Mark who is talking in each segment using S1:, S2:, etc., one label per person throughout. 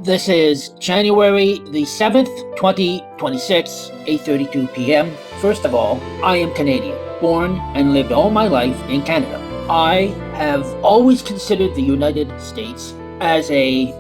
S1: This is January the 7th, 2026, 8:32 p.m. First of all, I am Canadian, born and lived all my life in Canada. I have always considered the United States as a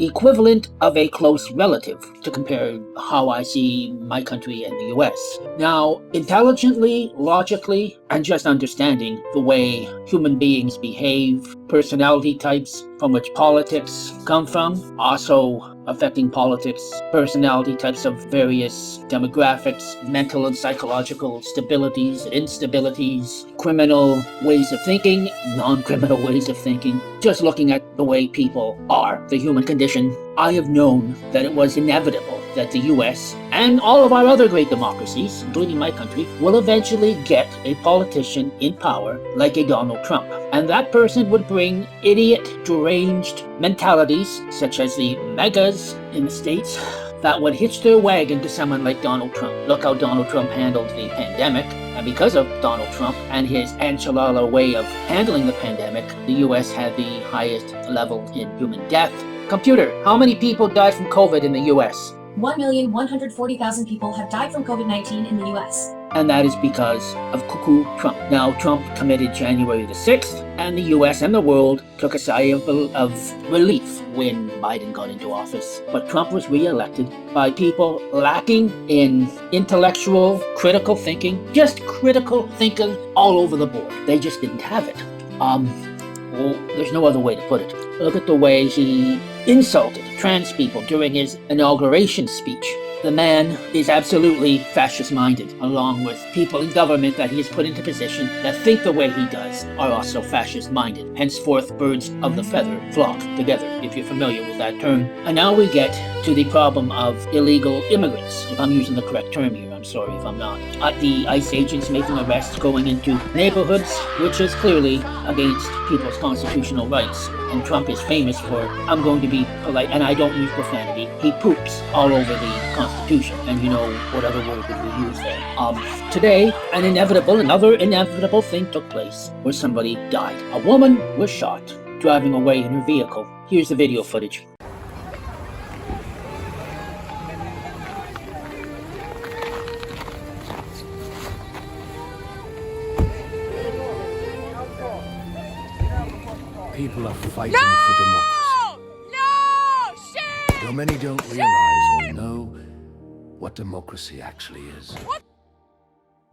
S1: equivalent of a close relative to compare how I see my country and the US. Now, intelligently, logically, and just understanding the way human beings behave, personality types from which politics come from, also affecting politics, personality types of various demographics, mental and psychological stabilities and instabilities, criminal ways of thinking, non-criminal ways of thinking, just looking at the way people are, the human condition. I have known that it was inevitable that the US and all of our other great democracies, including my country, will eventually get a politician in power like a Donald Trump. And that person would bring idiot, deranged mentalities, such as the megas in the States, that would hitch their wagon to someone like Donald Trump. Look how Donald Trump handled the pandemic. And because of Donald Trump and his enchilada way of handling the pandemic, the US had the highest level in human death. Computer, how many people died from COVID in the US?
S2: 1,140,000 people have died from COVID-19 in the US.
S1: And that is because of cuckoo Trump. Now, Trump committed January the 6th, and the US and the world took a sigh of relief when Biden got into office. But Trump was reelected by people lacking in intellectual, critical thinking, just critical thinking all over the board. They just didn't have it. Well, there's no other way to put it. Look at the way he insulted trans people during his inauguration speech. The man is absolutely fascist-minded, along with people in government that he has put into position that think the way he does are also fascist-minded. Henceforth, birds of the feather flock together, if you're familiar with that term. And now we get to the problem of illegal immigrants. If I'm using the correct term here, I'm sorry if I'm not. The ICE agents making arrests going into neighborhoods, which is clearly against people's constitutional rights. And Trump is famous for, I'm going to be polite, and I don't use profanity, he poops all over the Constitution. And you know what other word would we use there? Today, another inevitable thing took place where somebody died. A woman was shot driving away in her vehicle. Here's the video footage.
S3: People are fighting for democracy.
S4: No! Shit!
S3: Though many don't realize or know what democracy actually is.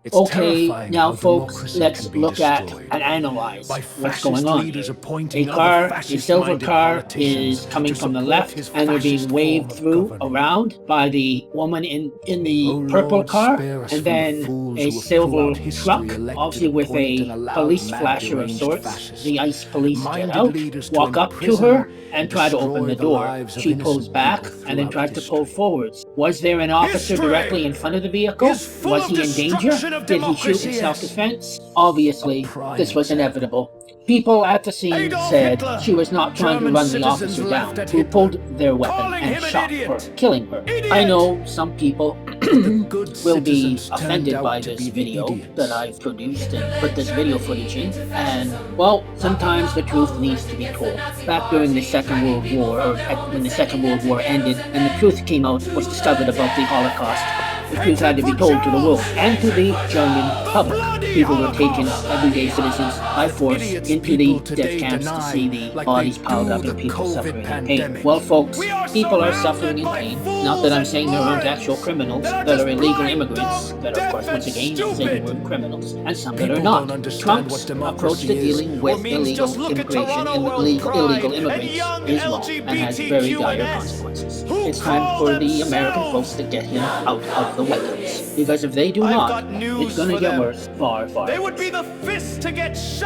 S3: It's
S1: Okay,
S3: terrifying
S1: now
S3: how
S1: folks,
S3: democracy
S1: let's
S3: can be
S1: look at
S3: destroyed
S1: and analyze
S3: by
S1: what's going on
S3: leaders
S1: here.
S3: appointing
S1: A
S3: other
S1: car, a silver
S3: fascist-minded
S1: car,
S3: politicians
S1: is coming
S3: to
S1: from the
S3: support
S1: left,
S3: his
S1: and they're being
S3: fascist
S1: waved
S3: form of
S1: through
S3: governing.
S1: around by the woman in the
S3: Oh
S1: purple
S3: Lord,
S1: car,
S3: spare us
S1: and
S3: from the
S1: then
S3: fools
S1: a
S3: who have
S1: silver
S3: throughout history
S1: truck,
S3: elected,
S1: obviously with
S3: appointed,
S1: a
S3: and allowed
S1: police
S3: mad,
S1: flasher of
S3: deranged
S1: sorts.
S3: fascists.
S1: The ICE police get
S3: Minded
S1: out,
S3: leaders to
S1: walk up to
S3: imprison
S1: her, and try to open
S3: destroy
S1: the
S3: the
S1: door.
S3: lives of
S1: She pulls
S3: innocent
S1: back
S3: people
S1: and then
S3: throughout
S1: tries to pull
S3: history.
S1: forwards. Was there an officer
S5: History
S1: directly in front of the vehicle?
S5: is full
S1: Was
S5: of
S1: he in danger?
S5: destruction of
S1: Did he shoot in
S5: democracy, yes.
S1: self-defense? Obviously,
S3: A prime
S1: this was
S3: example.
S1: inevitable. People at the scene
S5: Adolf
S1: said
S5: Hitler.
S1: she was not trying
S5: German
S1: to run the
S5: citizens
S1: officer
S5: laughed
S1: down,
S5: at
S1: who
S5: Hitler,
S1: pulled their weapon
S5: calling
S1: and
S5: him an
S1: shot
S5: idiot.
S1: her, killing her.
S5: Idiot.
S1: I know some people
S3: Good
S1: will be
S3: citizens turned
S1: offended
S3: out
S1: by
S3: to
S1: this
S3: be the
S1: video
S3: idiots.
S1: that I've produced and put this video footage in, and well, sometimes the truth needs to be told. Back during the Second World War, or when the Second World War ended, and the truth came out, was discovered about the Holocaust, the truth had to be told to the world and to the German public. People were taken, everyday citizens, by force
S3: Idiots
S1: into the
S3: people
S1: death
S3: today
S1: camps to
S3: deny,
S1: see the
S3: like
S1: bodies
S3: they
S1: piled
S3: do
S1: up and
S3: the
S1: people
S3: COVID
S1: suffering in pain.
S3: pandemic.
S1: Well, folks,
S5: We are
S1: people are
S5: surrounded
S1: suffering in
S5: by
S1: pain.
S5: fools
S1: Not that I'm
S5: and
S1: saying there aren't
S5: morons
S1: actual criminals
S5: that are
S1: that
S5: just
S1: are illegal
S5: blind,
S1: immigrants,
S5: dumb,
S1: that of course,
S5: deaf,
S1: once
S5: and
S1: again, I'm saying the
S5: stupid.
S1: word criminals, and some that
S3: People
S1: are not.
S3: don't understand
S1: Trump's
S3: what
S1: approach
S3: democracy
S1: to
S3: is,
S1: dealing
S5: or
S1: with
S5: means
S1: illegal
S5: just look at
S1: immigration
S5: Toronto
S1: and
S5: World
S1: illegal
S5: Pride
S1: immigrants
S5: and young
S1: is wrong and has very dire
S5: LGBTQNS
S1: consequences.
S5: who
S1: It's time
S5: call
S1: for the American
S5: themselves-
S1: folks to get him out of the White House. Because if they do
S5: I've
S1: not,
S5: got news
S1: it's going to
S5: for
S1: get
S5: them.
S1: worse, far, far
S5: They would
S1: worse.
S5: be the first to get shot.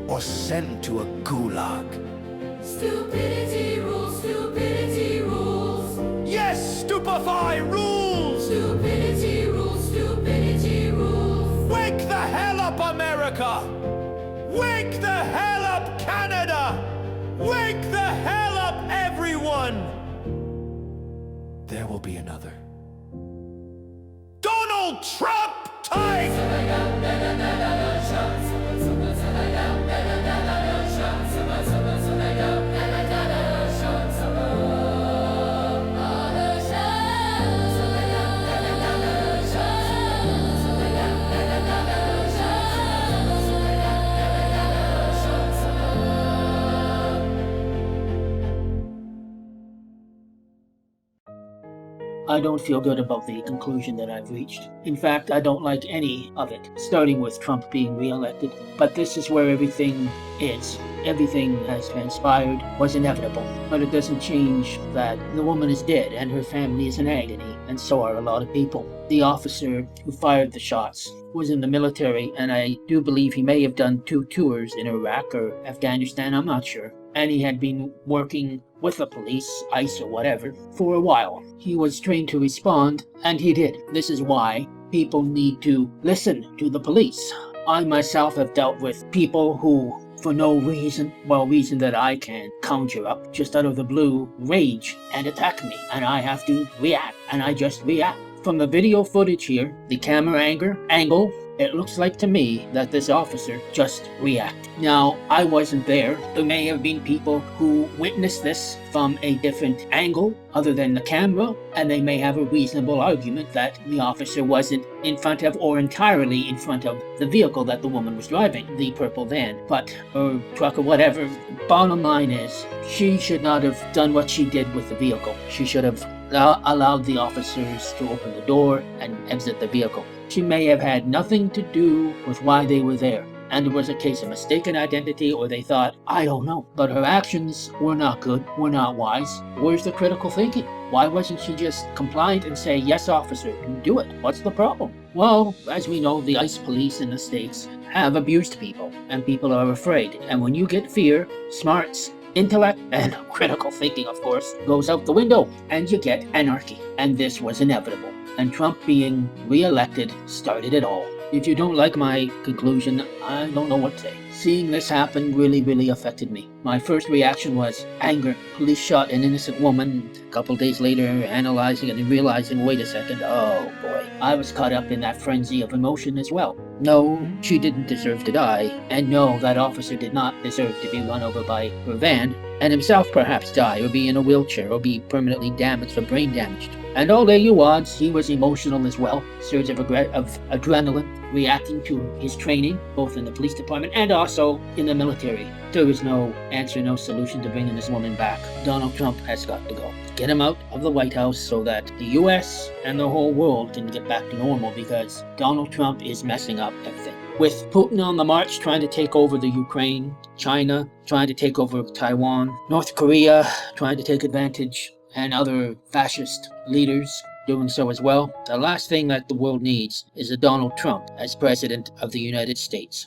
S3: or sent to a gulag.
S4: Stupidity rules, stupidity rules.
S5: Yes, stupefy rules.
S4: Stupidity rules, stupidity rules.
S5: Wake the hell up, America. Wake the hell up, Canada. Wake the hell up, everyone.
S3: There will be another.
S5: Donald Trump time.
S1: I don't feel good about the conclusion that I've reached. In fact, I don't like any of it, starting with Trump being reelected. But this is where everything is. Everything has transpired, was inevitable. But it doesn't change that the woman is dead and her family is in agony, and so are a lot of people. The officer who fired the shots was in the military, and I do believe he may have done 2 tours in Iraq or Afghanistan, I'm not sure. And he had been working with the police, ICE or whatever, for a while. He was trained to respond, and he did. This is why people need to listen to the police. I myself have dealt with people who, for no reason, reason that I can conjure up, just out of the blue, rage and attack me, and I have to react, and I just react. From the video footage here, the camera angle, it looks like to me that this officer just reacted. Now, I wasn't there. There may have been people who witnessed this from a different angle other than the camera, and they may have a reasonable argument that the officer wasn't in front of or entirely in front of the vehicle that the woman was driving, the purple van, or truck or whatever. Bottom line is, she should not have done what she did with the vehicle. She should have allowed the officers to open the door and exit the vehicle. She may have had nothing to do with why they were there, and it was a case of mistaken identity, or they thought, I don't know. But her actions were not good, were not wise. Where's the critical thinking? Why wasn't she just compliant and say, yes, officer, you do it? What's the problem? Well, as we know, the ICE police in the States have abused people, and people are afraid. And when you get fear, smarts, intellect, and critical thinking, of course, goes out the window, and you get anarchy. And this was inevitable. And Trump being re-elected started it all. If you don't like my conclusion, I don't know what to say. Seeing this happen really affected me. My first reaction was anger. Police shot an innocent woman. A couple days later, analyzing it and realizing, wait a second, oh boy. I was caught up in that frenzy of emotion as well. No, she didn't deserve to die. And no, that officer did not deserve to be run over by her van, and himself perhaps die, or be in a wheelchair, or be permanently damaged or brain damaged. And all there you was, he was emotional as well, surge of adrenaline, reacting to his training, both in the police department and also in the military. There is no answer, no solution to bringing this woman back. Donald Trump has got to go. Get him out of the White House so that the U.S. and the whole world can get back to normal, because Donald Trump is messing up everything. With Putin on the march trying to take over the Ukraine, China trying to take over Taiwan, North Korea trying to take advantage, and other fascist leaders doing so as well, the last thing that the world needs is a Donald Trump as President of the United States.